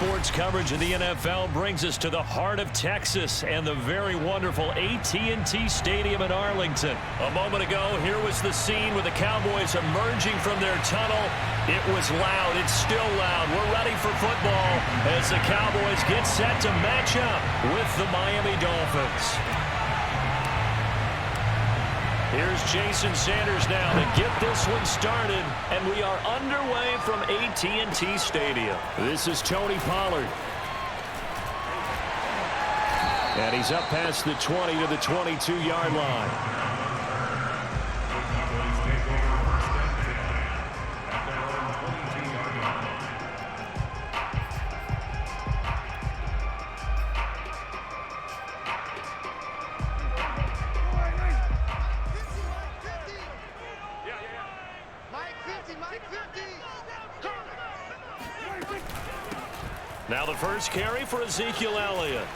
sports coverage of the NFL brings us to the heart of Texas and the very wonderful AT&T Stadium in Arlington. A moment ago, here was the scene with the Cowboys emerging from their tunnel. It was loud. It's still loud. We're ready for football as the Cowboys get set to match up with the Miami Dolphins. Here's Jason Sanders now to get this one started, and we are underway from AT&T Stadium. This is Tony Pollard. And he's up past the 20 to the 22-yard line. Now the first carry for Ezekiel Elliott.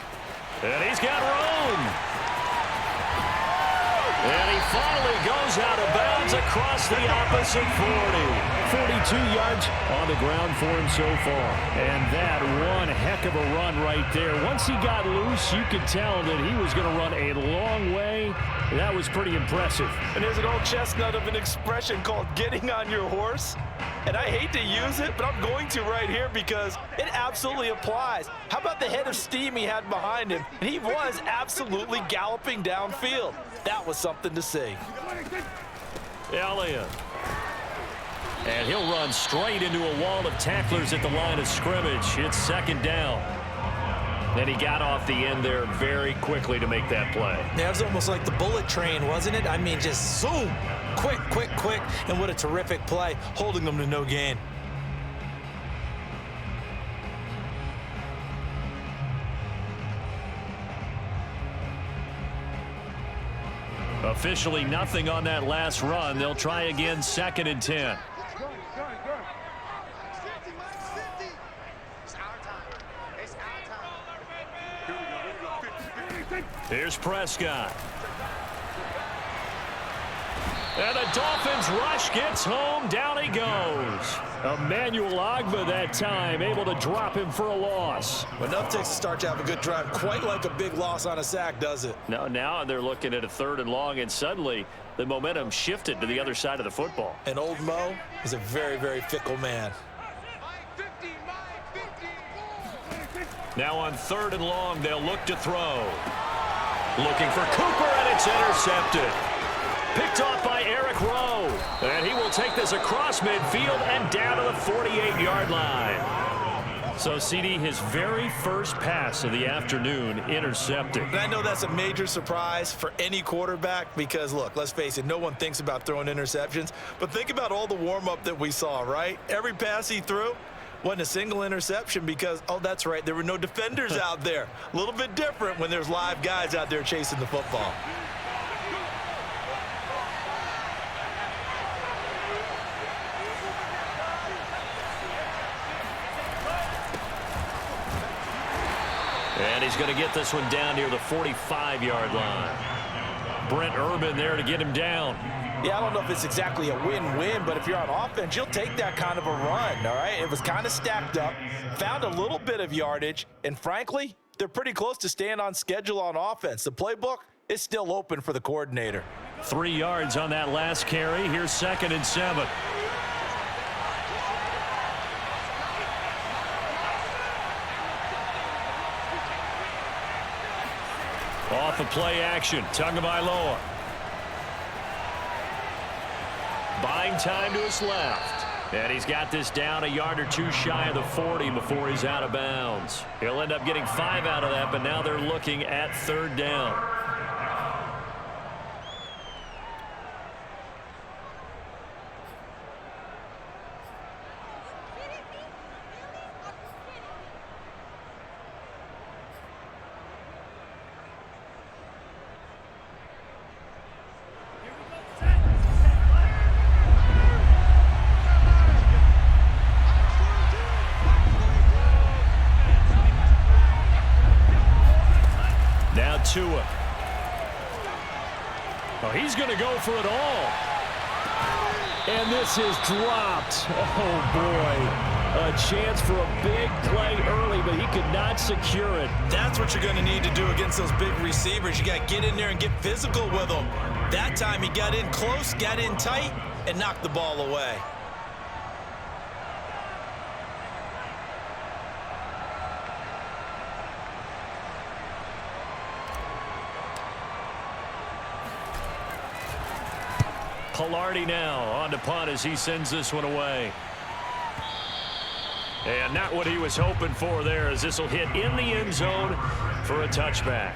And he's got room. And he finally goes out of bounds across the opposite 40. 42 yards on the ground for him so far. And that one heck of a run right there. Once he got loose, you could tell that he was going to run a long way. That was pretty impressive. And there's an old chestnut of an expression called getting on your horse. And I hate to use it, but I'm going to right here because it absolutely applies. How about the head of steam he had behind him? And he was absolutely galloping downfield. That was something to see. Elliott. And he'll run straight into a wall of tacklers at the line of scrimmage. It's second down. And he got off the end there very quickly to make that play. Yeah, it was almost like the bullet train, wasn't it? I mean, just zoom. Quick, quick, quick. And what a terrific play, holding them to no gain. Officially nothing on that last run. They'll try again, 2nd and 10. Here's Prescott. And the Dolphins rush gets home. Down he goes. Emmanuel Ogbah that time able to drop him for a loss. But enough takes to start to have a good drive. Quite like a big loss on a sack, does it? No, now they're looking at a 3rd and long, and suddenly the momentum shifted to the other side of the football. And old Mo is a very, very fickle man. Now on 3rd and long, they'll look to throw. Looking for Cooper, and it's intercepted. Picked off by Eric Rowe. And he will take this across midfield and down to the 48-yard line. So, CD, his very first pass of the afternoon intercepted. And I know that's a major surprise for any quarterback because, look, let's face it, no one thinks about throwing interceptions. But think about all the warm-up that we saw, right? Every pass he threw wasn't a single interception because, oh, that's right, there were no defenders out there. A little bit different when there's live guys out there chasing the football. And he's going to get this one down near the 45-yard line. Brent Urban there to get him down. Yeah, I don't know if it's exactly a win-win, but if you're on offense, you'll take that kind of a run, all right? It was kind of stacked up, found a little bit of yardage, and frankly, they're pretty close to staying on schedule on offense. The playbook is still open for the coordinator. 3 yards on that last carry. Here's 2nd and 7. Off of play action, Tagovailoa. Buying time to his left. And he's got this down a yard or two shy of the 40 before he's out of bounds. He'll end up getting 5 out of that, but now they're looking at 3rd down. Tua. Oh, he's going to go for it all. And this is dropped. Oh, boy. A chance for a big play early, but he could not secure it. That's what you're going to need to do against those big receivers. You got to get in there and get physical with them. That time he got in close, got in tight, and knocked the ball away. Pilardi now on to punt as he sends this one away. And not what he was hoping for there, as this will hit in the end zone for a touchback.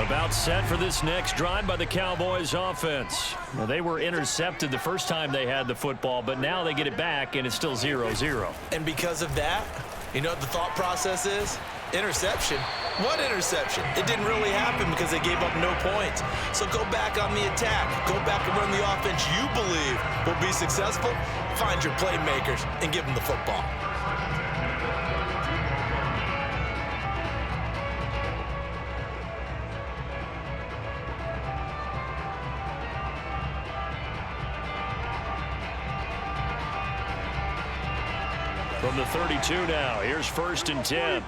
About set for this next drive by the Cowboys offense. Well, they were intercepted the first time they had the football, but now they get it back, and it's still 0-0. And because of that, you know what the thought process is? Interception. What interception? It didn't really happen because they gave up no points. So go back on the attack. Go back and run the offense you believe will be successful. Find your playmakers and give them the football. From the 32 now, here's 1st and 10.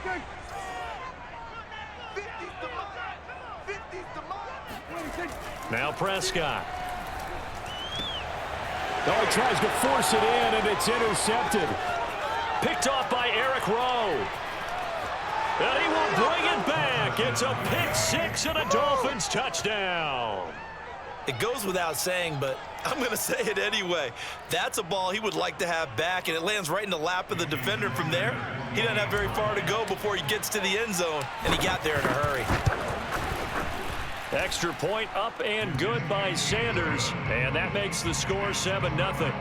Now Prescott. Oh, he tries to force it in, and it's intercepted. Picked off by Eric Rowe. And he will bring it back. It's a pick six and a Dolphins touchdown. It goes without saying, but I'm going to say it anyway. That's a ball he would like to have back, and it lands right in the lap of the defender from there. He doesn't have very far to go before he gets to the end zone, and he got there in a hurry. Extra point up and good by Sanders, and that makes the score 7-0.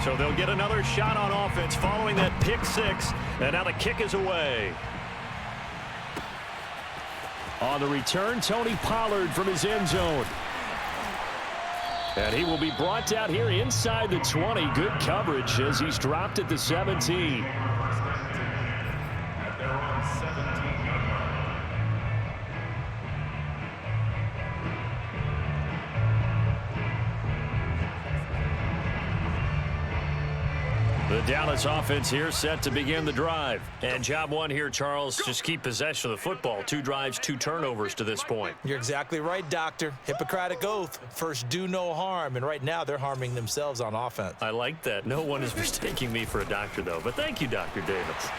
So they'll get another shot on offense following that pick six, and now the kick is away. On the return, Tony Pollard from his end zone. And he will be brought down here inside the 20. Good coverage as he's dropped at the 17. The Dallas offense here set to begin the drive. And job one here, Charles, just keep possession of the football. 2 drives, 2 turnovers to this point. You're exactly right, Doctor. Hippocratic oath. First, do no harm. And right now, they're harming themselves on offense. I like that. No one is mistaking me for a doctor, though. But thank you, Dr. Davis.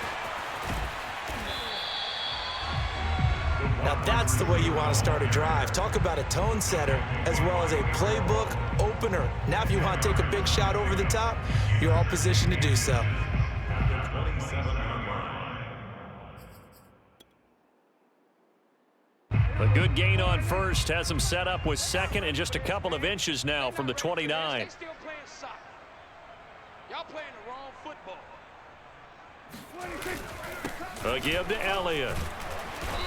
Now that's the way you want to start a drive. Talk about a tone setter as well as a playbook opener. Now if you want to take a big shot over the top, you're all positioned to do so. A good gain on first has him set up with second and just a couple of inches now from the 29. Still playing soccer. Y'all playing the wrong football. A give to Elliott.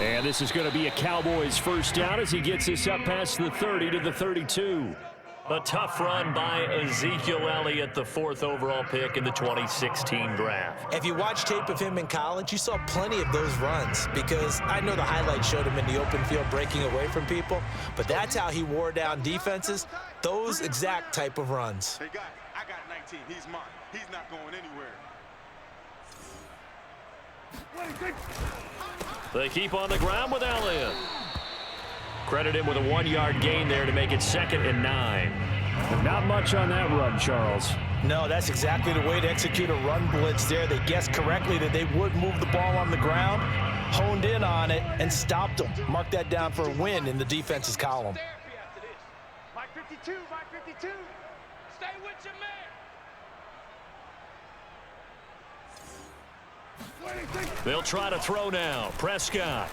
And this is going to be a Cowboys first down as he gets this up past the 30 to the 32. A tough run by Ezekiel Elliott, the 4th overall pick in the 2016 draft. If you watch tape of him in college, you saw plenty of those runs because I know the highlights showed him in the open field breaking away from people, but that's how he wore down defenses, those exact type of runs. Hey, guys, I got 19. He's mine. He's not going anywhere. They keep on the ground with Elliott. Credit him with a 1-yard gain there to make it 2nd and 9. Not much on that run, Charles. No, that's exactly the way to execute a run blitz there. They guessed correctly that they would move the ball on the ground, honed in on it, and stopped them. Mark that down for a win in the defense's column. Mike 52, Mike 52. Stay with your man. They'll try to throw now. Prescott.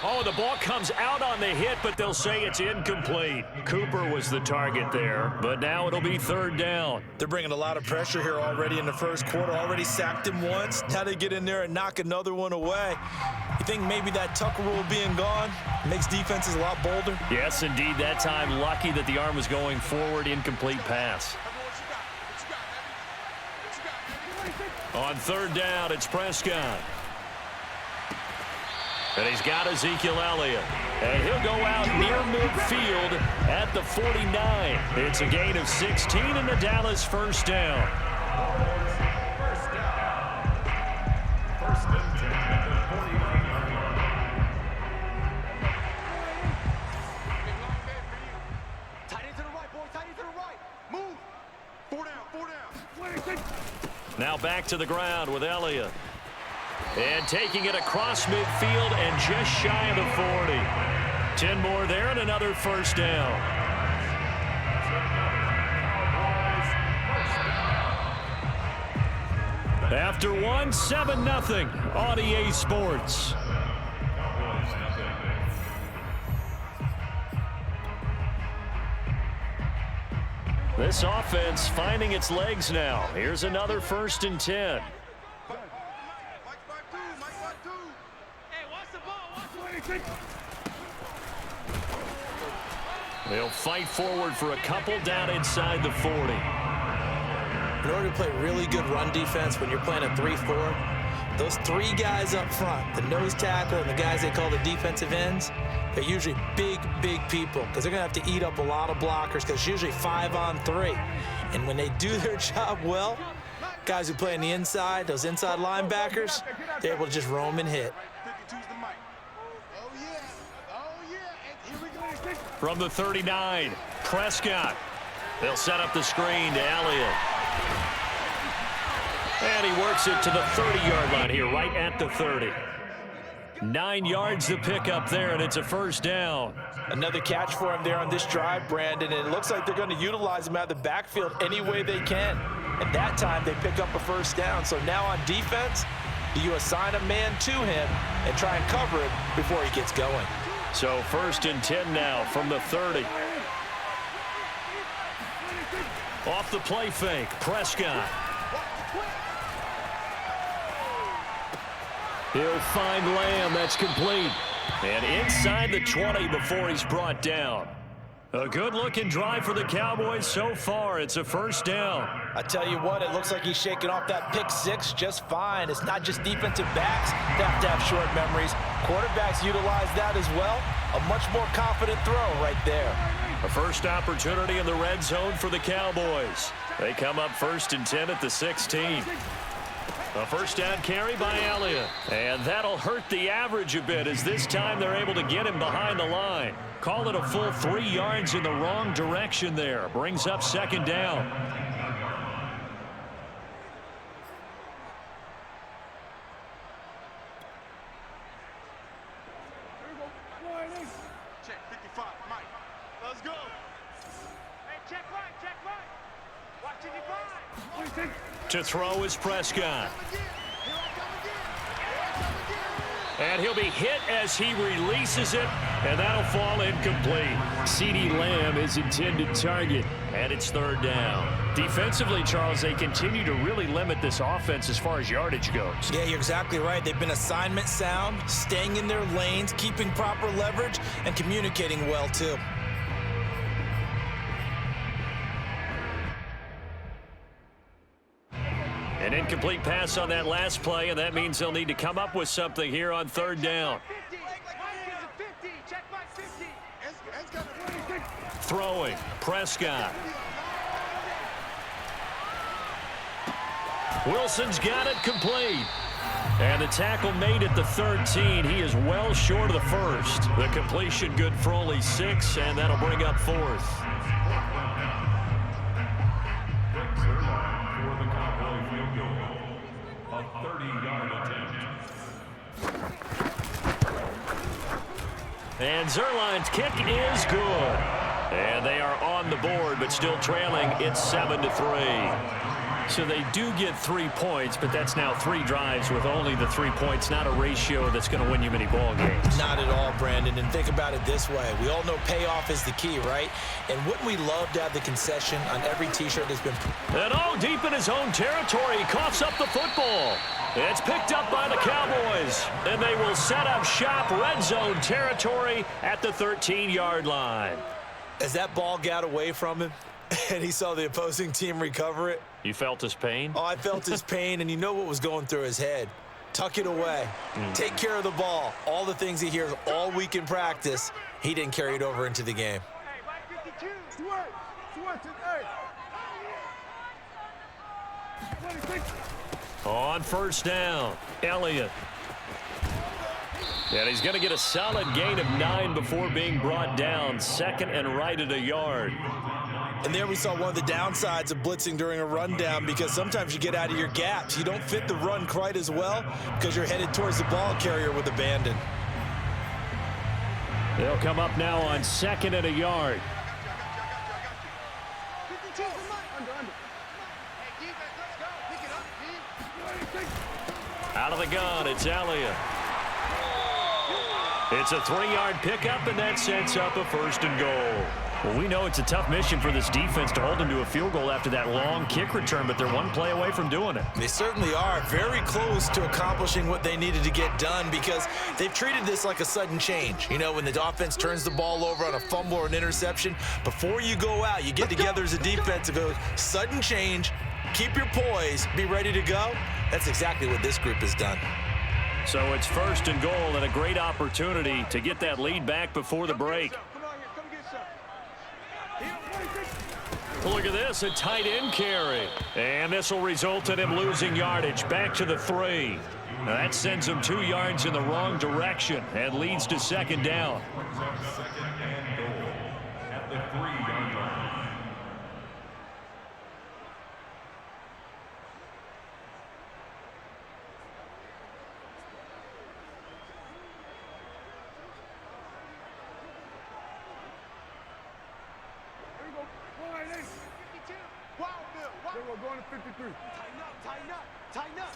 Oh, the ball comes out on the hit, but they'll say it's incomplete. Cooper was the target there, but now it'll be third down. They're bringing a lot of pressure here already in the first quarter. Already sacked him once. Now they get in there and knock another one away. You think maybe that Tucker rule being gone makes defenses a lot bolder? Yes, indeed. That time, lucky that the arm was going forward. Incomplete pass. On third down, it's Prescott. And he's got Ezekiel Elliott. And he'll go out near midfield at the 49. It's a gain of 16 and the Dallas first down. Tight end to the right, boy. Tight end to the right. Move. 4 down. Now back to the ground with Elliott. And taking it across midfield and just shy of the 40. 10 more there and another first down. After one, 7-0 on EA Sports. This offense finding its legs now. Here's another 1st and 10. They'll fight forward for a couple down inside the 40. In order to play really good run defense when you're playing a 3-4, those 3 guys up front, the nose tackle and the guys they call the defensive ends, they're usually big people because they're going to have to eat up a lot of blockers because it's usually 5-on-3. And when they do their job well, guys who play on the inside, those inside linebackers, they're able to just roam and hit. From the 39, Prescott. They'll set up the screen to Elliott. And he works it to the 30-yard line here, right at the 30. 9 yards to pick up there, and it's a first down. Another catch for him there on this drive, Brandon, and it looks like they're going to utilize him out of the backfield any way they can. And that time, they pick up a first down. So now on defense, do you assign a man to him and try and cover it before he gets going? So 1st and 10 now from the 30. Off the play fake, Prescott. He'll find Lamb. That's complete. And inside the 20 before he's brought down. A good-looking drive for the Cowboys so far. It's a first down. I tell you what, it looks like he's shaking off that pick 6 just fine. It's not just defensive backs that have to have short memories. Quarterbacks utilize that as well. A much more confident throw right there. A first opportunity in the red zone for the Cowboys. They come up 1st and 10 at the 16. A first down carry by Elliott. And that'll hurt the average a bit as this time they're able to get him behind the line. Call it a full 3 yards in the wrong direction there. Brings up 2nd down. Check 55, Mike. Let's go. Hey, check right. Watching you blind. To throw is Prescott. And he'll be hit as he releases it, and that'll fall incomplete. CeeDee Lamb is intended target, and it's 3rd down. Defensively, Charles, they continue to really limit this offense as far as yardage goes. Yeah, you're exactly right. They've been assignment sound, staying in their lanes, keeping proper leverage, and communicating well, too. An incomplete pass on that last play, and that means they'll need to come up with something here on 3rd down. 50. Check my 50. Throwing, Prescott. Wilson's got it complete. And the tackle made at the 13. He is well short of the 1st. The completion good for only 6, and that'll bring up 4th. And Zerline's kick is good. And they are on the board, but still trailing. It's 7-3. So they do get 3 points, but that's now 3 drives with only the 3 points, not a ratio that's going to win you many ball games. Not at all, Brandon. And think about it this way. We all know payoff is the key, right? And wouldn't we love to have the concession on every T-shirt that's been... And all deep in his own territory, he coughs up the football. It's picked up by the Cowboys, and they will set up shop red zone territory at the 13-yard line. As that ball got away from him and he saw the opposing team recover it. You felt his pain? Oh, I felt his pain, and you know what was going through his head. Tuck it away. Take care of the ball. All the things he hears all week in practice, he didn't carry it over into the game. Hey, Mike 52. On first down, Elliott. And he's going to get a solid gain of 9 before being brought down. Second and right at a yard. And there we saw one of the downsides of blitzing during a rundown, because sometimes you get out of your gaps. You don't fit the run quite as well because you're headed towards the ball carrier with abandon. They'll come up now on second and a yard. 52. Under. Hey, defense, let's go. Pick it up, Out of the gun, it's Elliott. It's a 3-yard pickup, and that sets up a first and goal. Well, we know it's a tough mission for this defense to hold them to a field goal after that long kick return, but they're one play away from doing it. They certainly are very close to accomplishing what they needed to get done, because they've treated this like a sudden change. You know, when the offense turns the ball over on a fumble or an interception, before you go out, you get together as a defense and go, sudden change, keep your poise, be ready to go. That's exactly what this group has done. So it's first and goal, and a great opportunity to get that lead back before the break. Come on here, come get some. Look at this, a tight end carry. And this will result in him losing yardage back to the 3. Now that sends him 2 yards in the wrong direction and leads to second down. We're going to 53. Tighten up.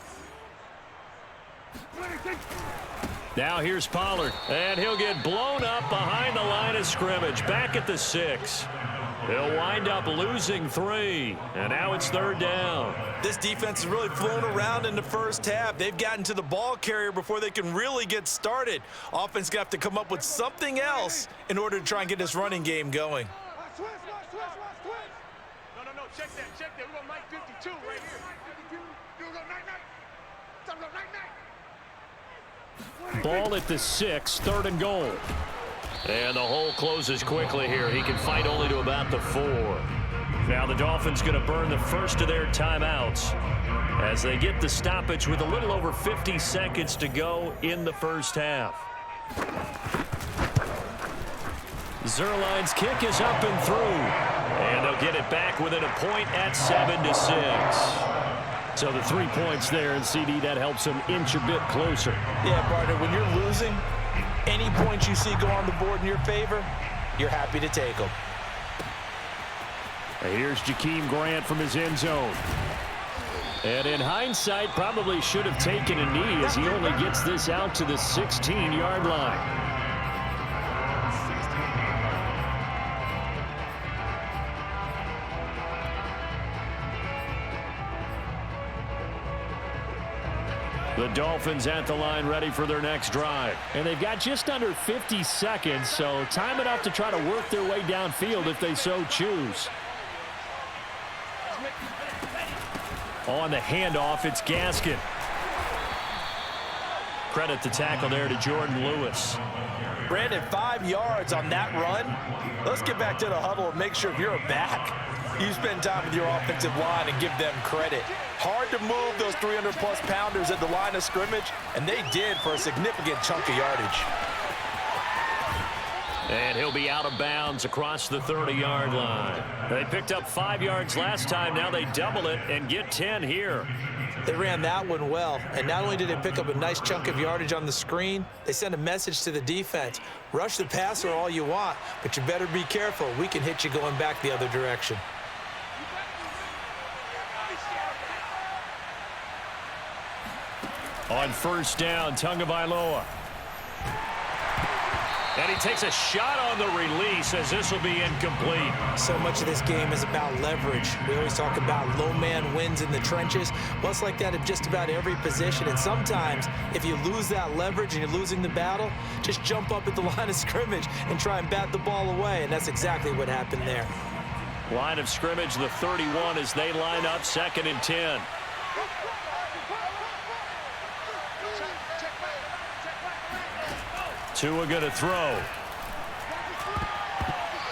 Now here's Pollard, and he'll get blown up behind the line of scrimmage, back at the 6. They'll wind up losing 3, and now it's third down. This defense has really flown around in the first half. They've gotten to the ball carrier before they can really get started. Offense got to come up with something else in order to try and get this running game going. Switch. No, check that. We're going Mike 52 right here. 52. You're going night. Ball at the 6, third and goal. And the hole closes quickly here. He can fight only to about the 4. Now the Dolphins going to burn the first of their timeouts as they get the stoppage with a little over 50 seconds to go in the first half. Zerline's kick is up and through. And they'll get it back within a point at 7-6. So the 3 points there, and CD, that helps them inch a bit closer. Yeah, partner, when you're losing, any points you see go on the board in your favor, you're happy to take them. Here's Jakeem Grant from his end zone. And in hindsight, probably should have taken a knee as he only gets this out to the 16-yard line. The Dolphins at the line ready for their next drive. And they've got just under 50 seconds, so time enough to try to work their way downfield if they so choose. On the handoff, it's Gaskin. Credit the tackle there to Jordan Lewis. Brandon, 5 yards on that run. Let's get back to the huddle and make sure if you're a back, you spend time with your offensive line and give them credit. Hard to move those 300-plus pounders at the line of scrimmage, and they did for a significant chunk of yardage. And he'll be out of bounds across the 30-yard line. They picked up 5 yards last time. Now they double it and get 10 here. They ran that one well, and not only did they pick up a nice chunk of yardage on the screen, they sent a message to the defense. Rush the passer all you want, but you better be careful. We can hit you going back the other direction. On first down, Tagovailoa. And he takes a shot on the release as this will be incomplete. So much of this game is about leverage. We always talk about low man wins in the trenches. Well, it's like that at just about every position. And sometimes, if you lose that leverage and you're losing the battle, just jump up at the line of scrimmage and try and bat the ball away. And that's exactly what happened there. Line of scrimmage, the 31 as they line up, 2nd and 10. Tua going to throw.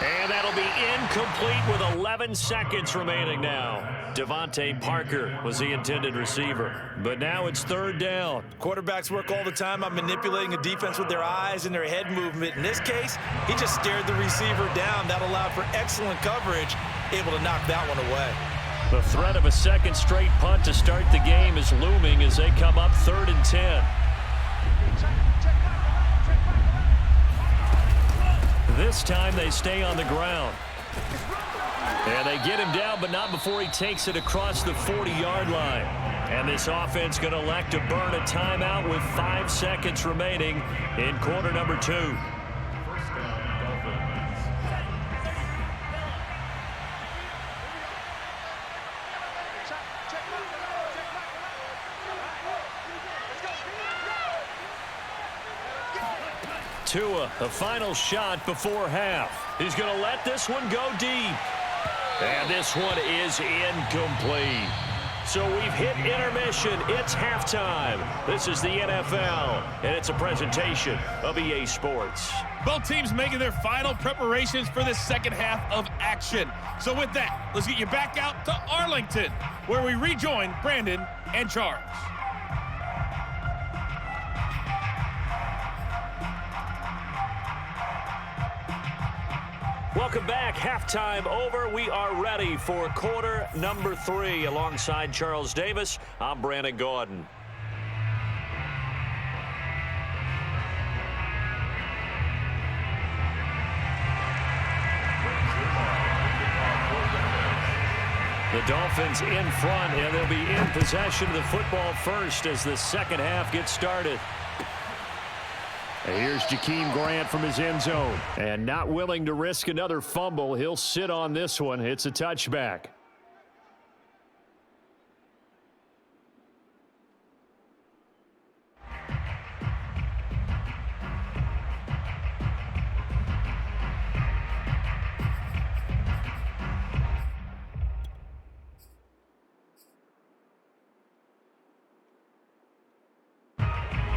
And that'll be incomplete with 11 seconds remaining now. Devontae Parker was the intended receiver. But now it's 3rd down. Quarterbacks work all the time on manipulating a defense with their eyes and their head movement. In this case, he just stared the receiver down. That allowed for excellent coverage, able to knock that one away. The threat of a second straight punt to start the game is looming as they come up 3rd and 10. This time they stay on the ground. And they get him down, but not before he takes it across the 40-yard line. And this offense going to elect to burn a timeout with 5 seconds remaining in quarter number 2. Tua, the final shot before half. He's going to let this one go deep. And this one is incomplete. So we've hit intermission. It's halftime. This is the NFL, and it's a presentation of EA Sports. Both teams making their final preparations for the second half of action. So with that, let's get you back out to Arlington, where we rejoin Brandon and Charles. Welcome back. Halftime over. We are ready for quarter number 3. Alongside Charles Davis, I'm Brandon Gordon. The Dolphins in front, and they'll be in possession of the football first as the second half gets started. And here's Jakeem Grant from his end zone. And not willing to risk another fumble. He'll sit on this one. It's a touchback.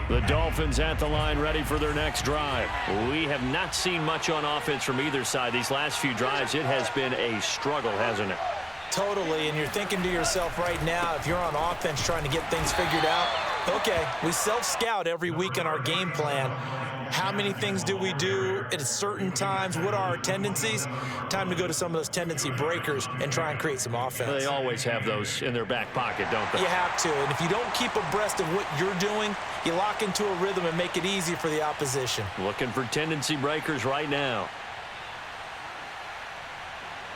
The Dolphins at the line ready for their next drive. We have not seen much on offense from either side. These last few drives, it has been a struggle, hasn't it? Totally, and you're thinking to yourself right now, if you're on offense trying to get things figured out, okay, we self-scout every week in our game plan. How many things do we do at certain times? What are our tendencies? Time to go to some of those tendency breakers and try and create some offense. They always have those in their back pocket, don't they? You have to, and if you don't keep abreast of what you're doing, you lock into a rhythm and make it easy for the opposition. Looking for tendency breakers right now.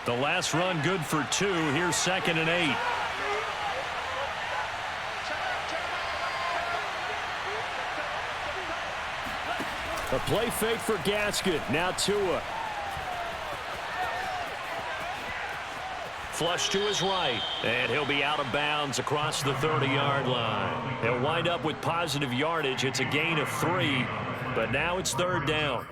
The last run good for 2. Here's 2nd and 8. A play fake for Gaskin. Now Tua. Flush to his right. And he'll be out of bounds across the 30-yard line. He'll wind up with positive yardage. It's a gain of 3. But now it's 3rd down.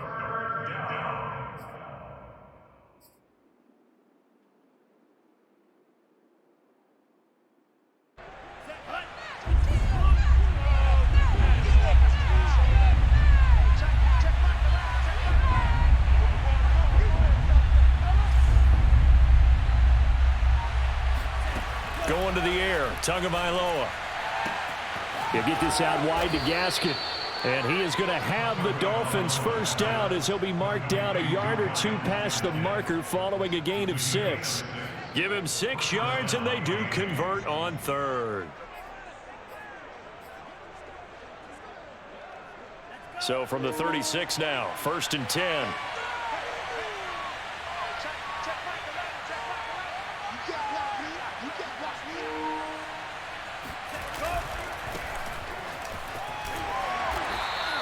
Going to the air, Tagovailoa. He'll get this out wide to Gaskin. And he is going to have the Dolphins first down as he'll be marked down a yard or 2 past the marker following a gain of 6. Give him 6 yards, and they do convert on 3rd. So from the 36 now, 1st and 10.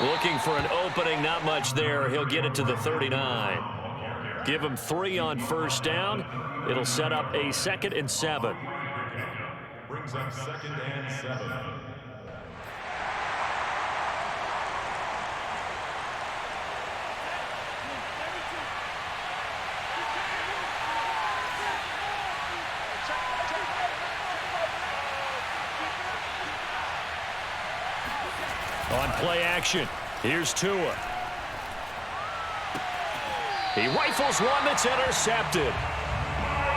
Looking for an opening, not much there. He'll get it to the 39. Give him 3 on first down. It'll set up a 2nd and 7. Brings up 2nd and 7. On play action, here's Tua. He rifles one that's intercepted.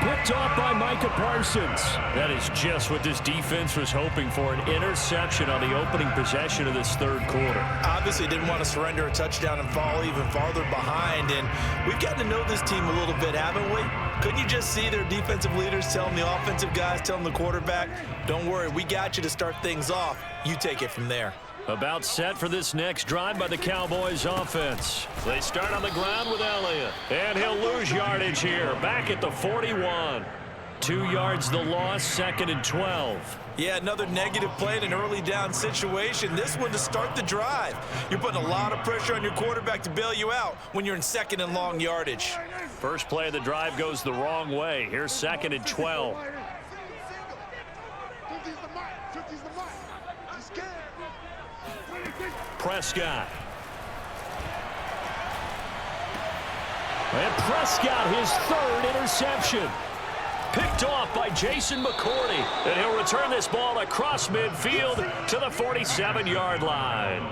Picked off by Micah Parsons. That is just what this defense was hoping for, an interception on the opening possession of this third quarter. Obviously didn't want to surrender a touchdown and fall even farther behind, and we've gotten to know this team a little bit, haven't we? Couldn't you just see their defensive leaders telling the offensive guys, telling the quarterback, don't worry, we got you to start things off. You take it from there. About set for this next drive by the Cowboys offense. They start on the ground with Elliott. And he'll lose yardage here. Back at the 41. 2 yards the loss, 2nd and 12. Yeah, another negative play in an early down situation. This one to start the drive. You're putting a lot of pressure on your quarterback to bail you out when you're in 2nd and long yardage. First play of the drive goes the wrong way. Here's 2nd and 12. 50's the mark. 50's the mark. He's scared. Prescott. And Prescott, his 3rd interception. Picked off by Jason McCourty. And he'll return this ball across midfield to the 47-yard line.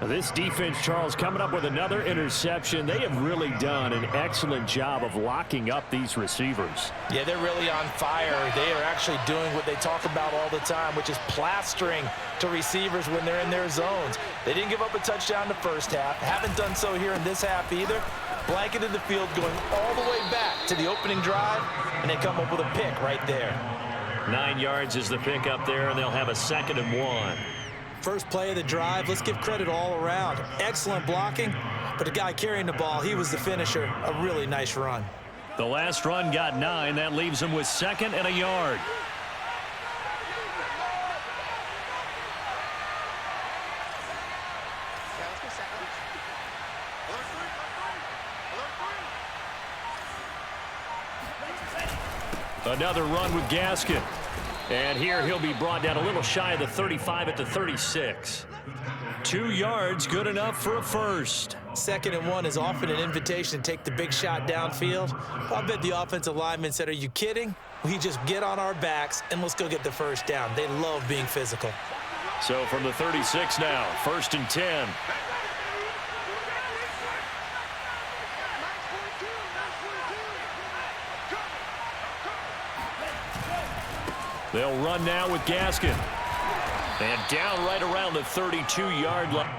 Now this defense, Charles, coming up with another interception. They have really done an excellent job of locking up these receivers. Yeah, they're really on fire. They are actually doing what they talk about all the time, which is plastering to receivers when they're in their zones. They didn't give up a touchdown the first half. Haven't done so here in this half either. Blanketed the field going all the way back to the opening drive, and they come up with a pick right there. 9 yards is the pick up there, and they'll have a 2nd and 1. First play of the drive, let's give credit all around. Excellent blocking, but the guy carrying the ball, he was the finisher. A really nice run. The last run got 9. That leaves him with 2nd and a yard. Another run with Gaskin. And here he'll be brought down a little shy of the 35 at the 36. 2 yards, good enough for a first. 2nd and 1 is often an invitation to take the big shot downfield. I bet the offensive lineman said, are you kidding? We just get on our backs and let's go get the first down. They love being physical. So from the 36 now, 1st and 10. They'll run now with Gaskin. And down right around the 32-yard line.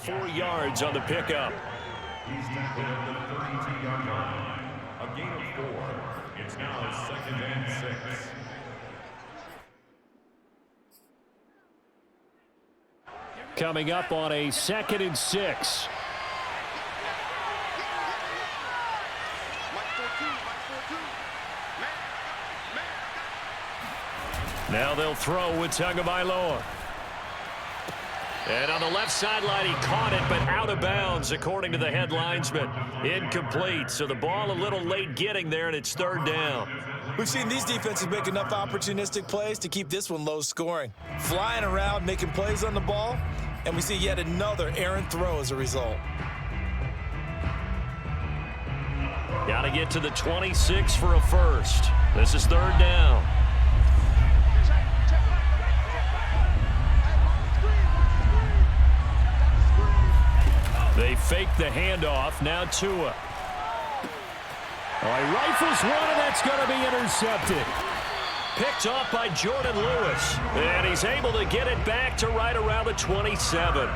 4 yards on the pickup. He's tackled at the 32-yard line. A gain of 4. It's now 2nd and 6. Coming up on a 2nd and 6. Now they'll throw with Tagovailoa. And on the left sideline, he caught it, but out of bounds, according to the head linesman. Incomplete, so the ball a little late getting there, and it's 3rd down. We've seen these defenses make enough opportunistic plays to keep this one low scoring. Flying around, making plays on the ball, and we see yet another errant throw as a result. Got to get to the 26 for a first. This is 3rd down. They fake the handoff. Now Tua. Oh, he rifles one, and that's going to be intercepted. Picked off by Jordan Lewis. And he's able to get it back to right around the 27.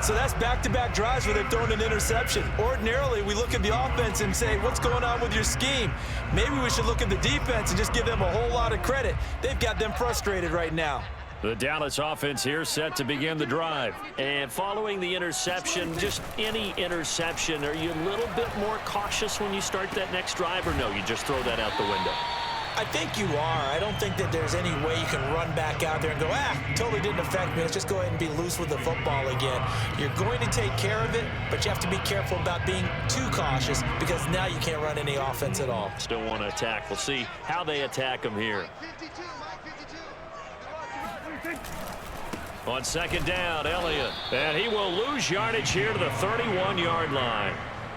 So that's back-to-back drives where they've thrown an interception. Ordinarily, we look at the offense and say, what's going on with your scheme? Maybe we should look at the defense and just give them a whole lot of credit. They've got them frustrated right now. The Dallas offense here set to begin the drive. And following the interception, just any interception, are you a little bit more cautious when you start that next drive, or no, you just throw that out the window? I think you are. I don't think that there's any way you can run back out there and go, totally didn't affect me. Let's just go ahead and be loose with the football again. You're going to take care of it, but you have to be careful about being too cautious because now you can't run any offense at all. Still want to attack. We'll see how they attack them here. On second down, Elliott. And he will lose yardage here to the 31-yard line.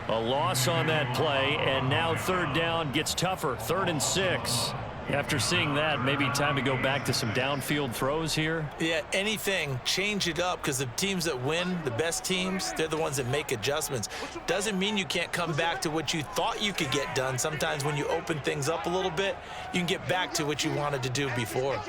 A loss on that play, and now third down gets tougher. 3rd and 6. After seeing that, maybe time to go back to some downfield throws here. Yeah, anything. Change it up because the teams that win, the best teams, they're the ones that make adjustments. Doesn't mean you can't come back to what you thought you could get done. Sometimes when you open things up a little bit, you can get back to what you wanted to do before.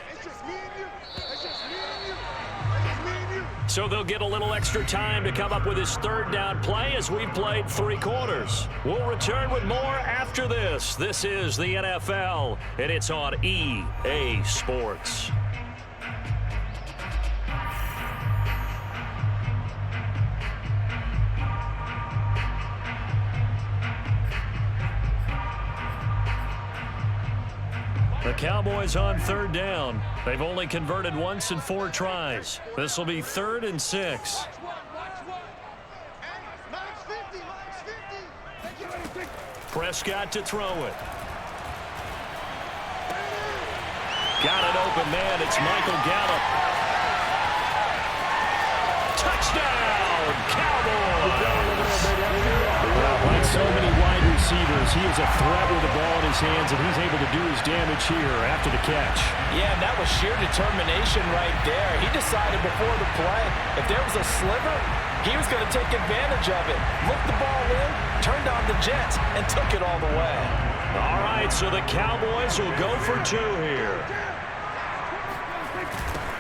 So they'll get a little extra time to come up with his third down play as we've played 3 quarters. We'll return with more after this. This is the NFL, and it's on EA Sports. The Cowboys on third down. They've only converted once in 4 tries. This will be 3rd and 6. Prescott to throw it. Got an open man. It's Michael Gallup. Touchdown, Cowboys! Like so many wide receivers, he is a threat with the ball in his hands, and he's able to do his damage here after the catch. Yeah, and that was sheer determination right there. He decided before the play, if there was a sliver, he was going to take advantage of it. Looked the ball in, turned on the jets, and took it all the way. All right, so the Cowboys will go for 2 here.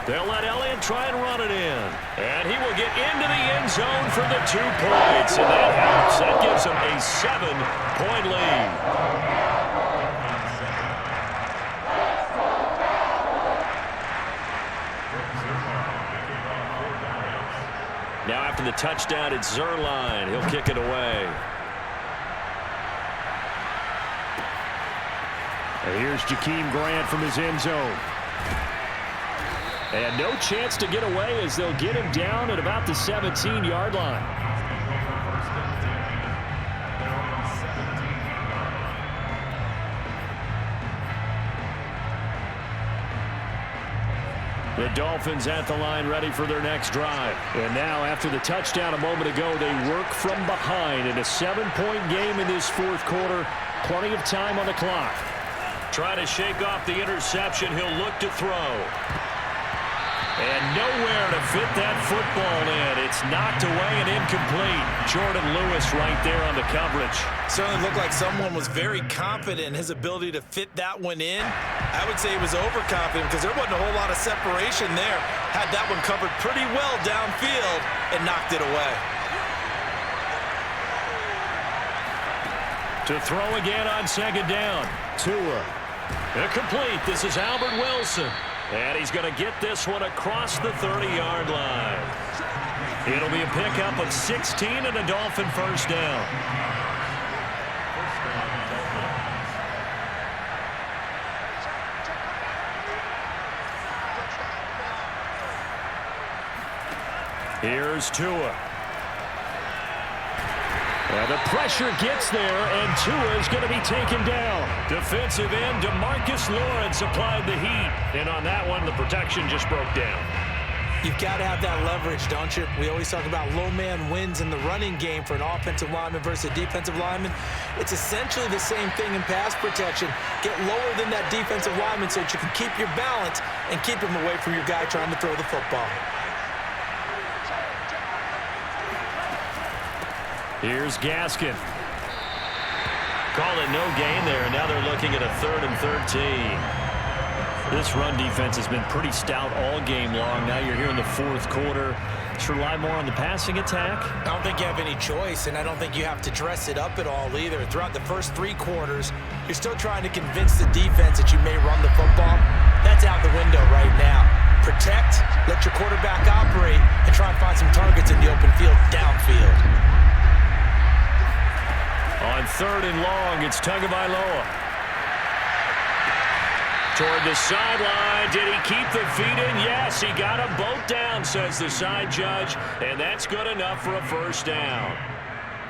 They'll let Elliott try and run it in. And he will get into the end zone for the 2 points. And that helps. That gives him a 7-point lead. Now after the touchdown, it's Zerline. He'll kick it away. And here's Jakeem Grant from his end zone. And no chance to get away as they'll get him down at about the 17-yard line. The Dolphins at the line ready for their next drive. And now after the touchdown a moment ago, they work from behind in a 7-point game in this 4th quarter. Plenty of time on the clock. Try to shake off the interception. He'll look to throw. And nowhere to fit that football in. It's knocked away and incomplete. Jordan Lewis right there on the coverage. Certainly looked like someone was very confident in his ability to fit that one in. I would say he was overconfident because there wasn't a whole lot of separation there. Had that one covered pretty well downfield and knocked it away. To throw again on second down. Tua. Complete. This is Albert Wilson. And he's going to get this one across the 30-yard line. It'll be a pickup of 16 and a Dolphin first down. Here's Tua. Well, the pressure gets there, and Tua is going to be taken down. Defensive end DeMarcus Lawrence applied the heat. And on that one, the protection just broke down. You've got to have that leverage, don't you? We always talk about low man wins in the running game for an offensive lineman versus a defensive lineman. It's essentially the same thing in pass protection. Get lower than that defensive lineman so that you can keep your balance and keep him away from your guy trying to throw the football. Here's Gaskin. Call it no gain there, and now they're looking at a 3rd and 13. This run defense has been pretty stout all game long. Now you're here in the 4th quarter. Should rely more on the passing attack? I don't think you have any choice, and I don't think you have to dress it up at all either. Throughout the first 3 quarters, you're still trying to convince the defense that you may run the football. That's out the window right now. Protect, let your quarterback operate, and try and find some targets in the open field downfield. On 3rd and long, it's Tagovailoa. Toward the sideline. Did he keep the feet in? Yes, he got them both down, says the side judge, and that's good enough for a first down.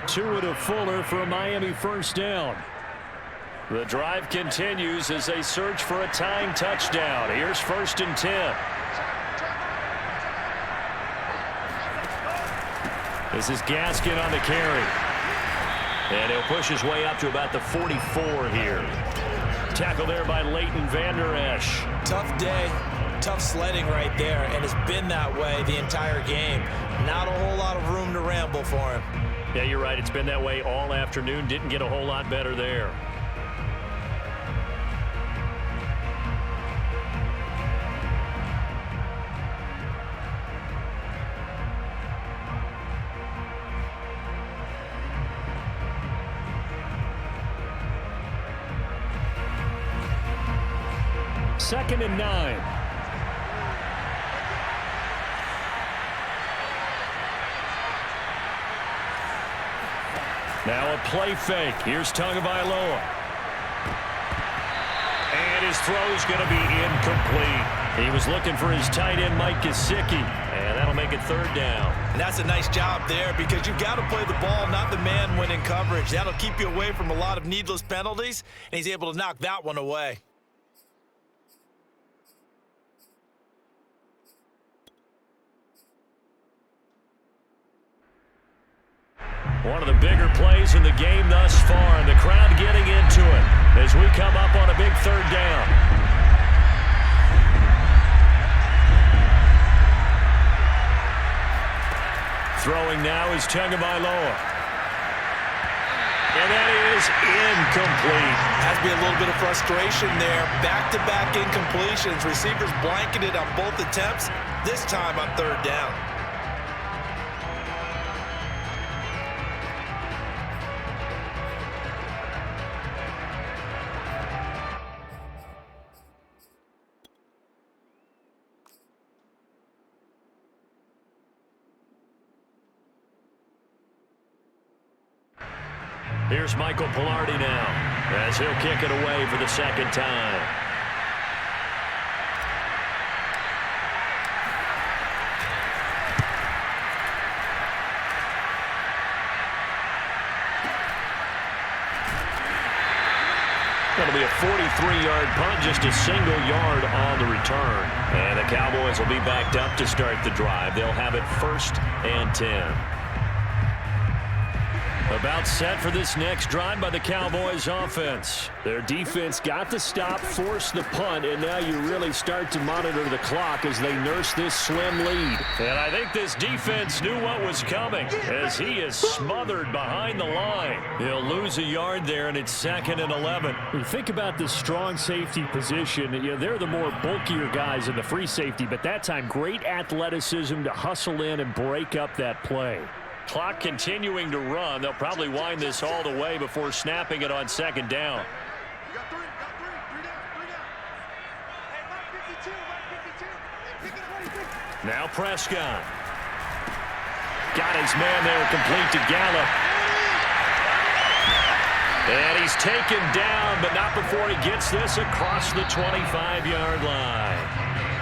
Tua to Fuller for a Miami first down. The drive continues as they search for a tying touchdown. Here's 1st and 10. This is Gaskin on the carry. And he'll push his way up to about the 44 here. Tackle there by Leighton Vander Esch. Tough day, tough sledding right there, and it's been that way the entire game. Not a whole lot of room to ramble for him. Yeah, you're right. It's been that way all afternoon. Didn't get a whole lot better there. Second and 9. Now a play fake. Here's Tagovailoa. And his throw's going to be incomplete. He was looking for his tight end, Mike Gesicki. And that'll make it 3rd down. And that's a nice job there because you've got to play the ball, not the man when in coverage. That'll keep you away from a lot of needless penalties, and he's able to knock that one away. One of the bigger plays in the game thus far, and the crowd getting into it as we come up on a big 3rd down. Throwing now is Tagovailoa. And that is incomplete. Has to be a little bit of frustration there. Back-to-back incompletions. Receivers blanketed on both attempts, this time on 3rd down. Here's Michael Pilardi now as he'll kick it away for the 2nd time. That'll be a 43-yard punt, just a single yard on the return. And the Cowboys will be backed up to start the drive. They'll have it 1st and 10. About set for this next drive by the Cowboys offense. Their defense got the stop, forced the punt, and now you really start to monitor the clock as they nurse this slim lead. And I think this defense knew what was coming as he is smothered behind the line. He'll lose a yard there, and it's 2nd and 11. You think about the strong safety position. You know, they're the more bulkier guys in the free safety, but that time great athleticism to hustle in and break up that play. Clock continuing to run. They'll probably wind this all the way before snapping it on 2nd down. You got 3 down. Hey, Mike 52. Pick it up. Now Prescott. Got his man there, complete to Gallup. And he's taken down, but not before he gets this across the 25-yard line.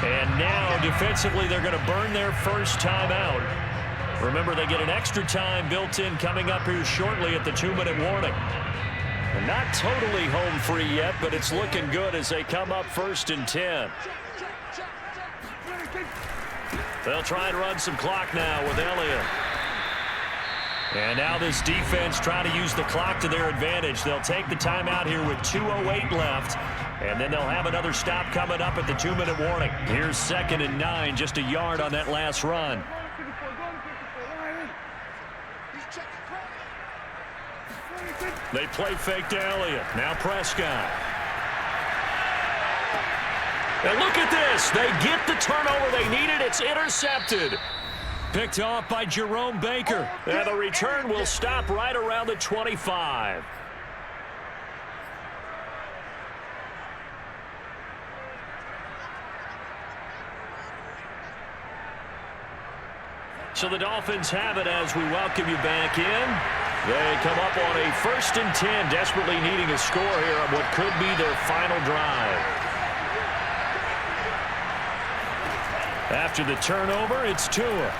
And now, defensively, they're going to burn their first timeout. Remember, they get an extra time built in coming up here shortly at the 2-minute warning. And not totally home free yet, but it's looking good as they come up 1st and 10. They'll try and run some clock now with Elliott. And now this defense trying to use the clock to their advantage. They'll take the timeout here with 2:08 left. And then they'll have another stop coming up at the 2-minute warning. Here's 2nd and 9, just a yard on that last run. They play fake to Elliott. Now Prescott. And look at this. They get the turnover they needed. It's intercepted. Picked off by Jerome Baker. And the return will stop right around the 25. So the Dolphins have it as we welcome you back in. They come up on a 1st and 10, desperately needing a score here on what could be their final drive. After the turnover, it's Tua.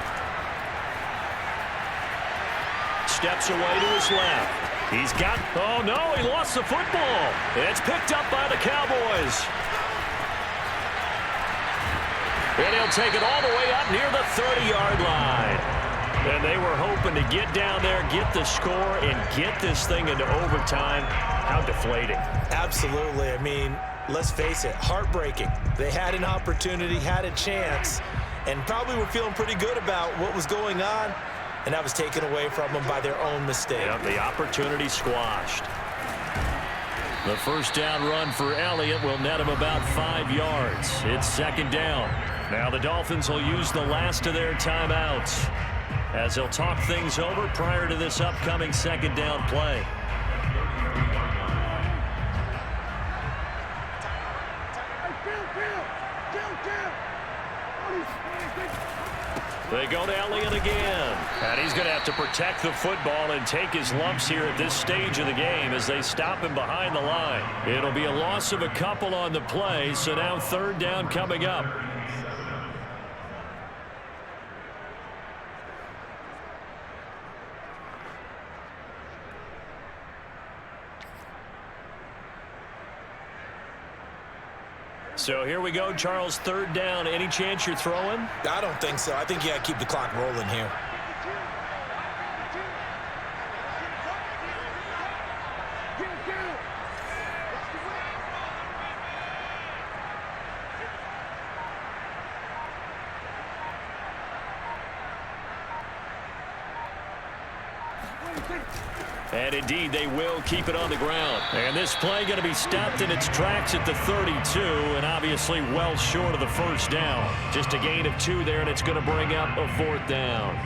Steps away to his left. He's got, oh no, he lost the football. It's picked up by the Cowboys. And he'll take it all the way up near the 30-yard line. And they were hoping to get down there, get the score, and get this thing into overtime. How deflating. Absolutely. I mean, let's face it, heartbreaking. They had an opportunity, had a chance, and probably were feeling pretty good about what was going on, and that was taken away from them by their own mistake. Yep, the opportunity squashed. The first down run for Elliott will net him about 5 yards. It's 2nd down. Now the Dolphins will use the last of their timeouts as they'll talk things over prior to this upcoming 2nd down play. They go to Elliott again. And he's going to have to protect the football and take his lumps here at this stage of the game as they stop him behind the line. It'll be a loss of a couple on the play, so now 3rd down coming up. So here we go, Charles, 3rd down. Any chance you're throwing? I don't think so. I think you got to keep the clock rolling here. And indeed, they will keep it on the ground. And this play going to be stopped in its tracks at the 32, and obviously well short of the 1st down. Just a gain of 2 there, and it's going to bring up a 4th down.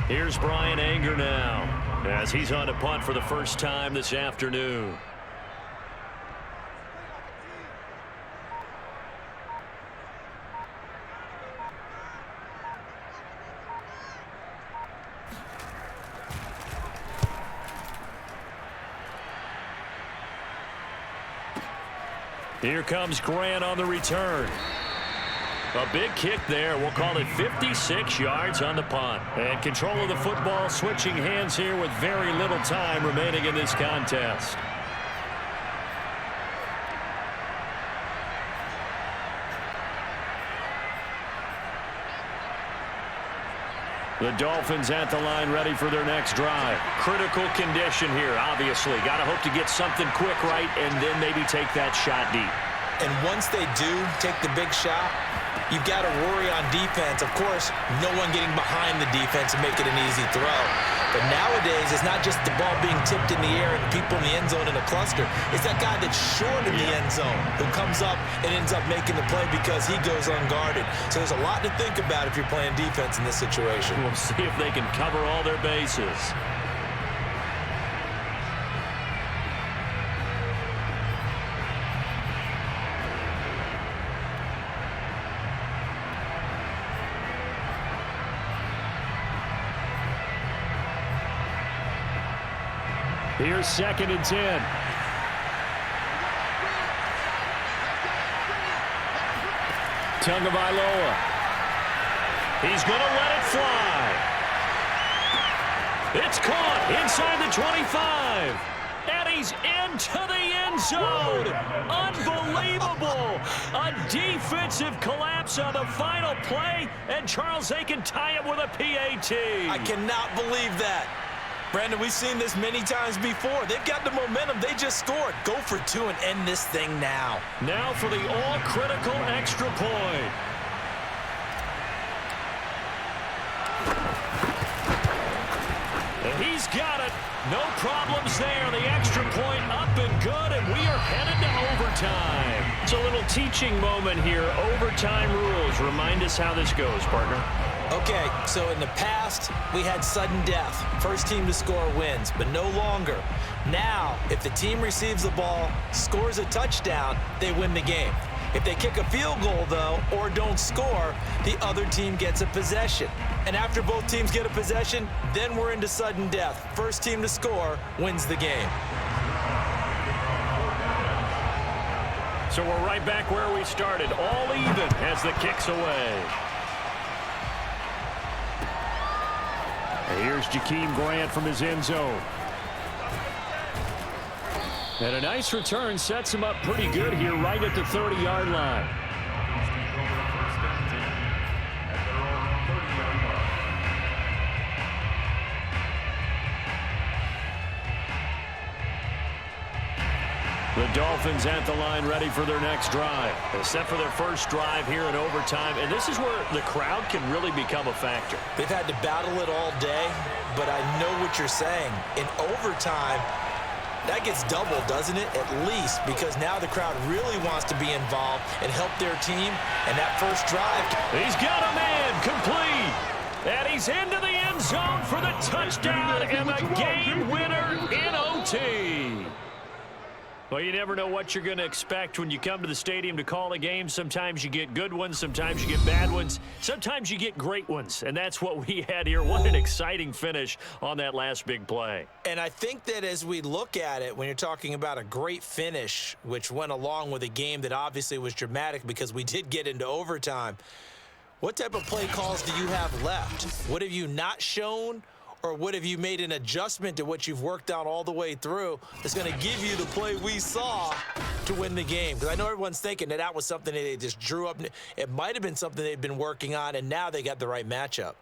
Here's Brian Anger now as he's on a punt for the first time this afternoon. Here comes Grant on the return. A big kick there. We'll call it 56 yards on the punt. And control of the football, switching hands here with very little time remaining in this contest. The Dolphins at the line ready for their next drive. Critical condition here, obviously. Got to hope to get something quick right and then maybe take that shot deep. And once they do take the big shot, you've got to worry on defense. Of course, no one getting behind the defense and make it an easy throw. But nowadays, it's not just the ball being tipped in the air and people in the end zone in a cluster. It's that guy that's short in the end zone who comes up and ends up making the play because he goes unguarded. So there's a lot to think about if you're playing defense in this situation. We'll see if they can cover all their bases. Here's 2nd and 10. Tagovailoa. He's going to let it fly. It's caught inside the 25. And he's into the end zone. Unbelievable. A defensive collapse on the final play. And Charles, they can tie it with a PAT. I cannot believe that. Brandon, we've seen this many times before. They've got the momentum. They just scored. Go for 2 and end this thing now. Now for the all-critical extra point. And he's got it. No problems there. The extra point up and good, and we are headed to overtime. It's a little teaching moment here. Overtime rules. Remind us how this goes, partner. Okay, so in the past, we had sudden death. First team to score wins, but no longer. Now, if the team receives the ball, scores a touchdown, they win the game. If they kick a field goal, though, or don't score, the other team gets a possession. And after both teams get a possession, then we're into sudden death. First team to score wins the game. So we're right back where we started, all even as the kick's away. Here's Jakeem Grant from his end zone. And a nice return sets him up pretty good here right at the 30-yard line. The Dolphins at the line ready for their next drive. They're set for their first drive here in overtime, and this is where the crowd can really become a factor. They've had to battle it all day, but I know what you're saying. In overtime, that gets doubled, doesn't it? At least, because now the crowd really wants to be involved and help their team, and that first drive. He's got a man complete, and he's into the end zone for the touchdown and the game winner in OT. Well, you never know what you're going to expect when you come to the stadium to call a game. Sometimes you get good ones. Sometimes you get bad ones. Sometimes you get great ones. And that's what we had here. What an exciting finish on that last big play. And I think that as we look at it, when you're talking about a great finish, which went along with a game that obviously was dramatic because we did get into overtime, what type of play calls do you have left? What have you not shown? Or what have you made an adjustment to what you've worked out all the way through that's going to give you the play we saw to win the game? Because I know everyone's thinking that was something that they just drew up. It might have been something they'd been working on, and now they got the right matchup.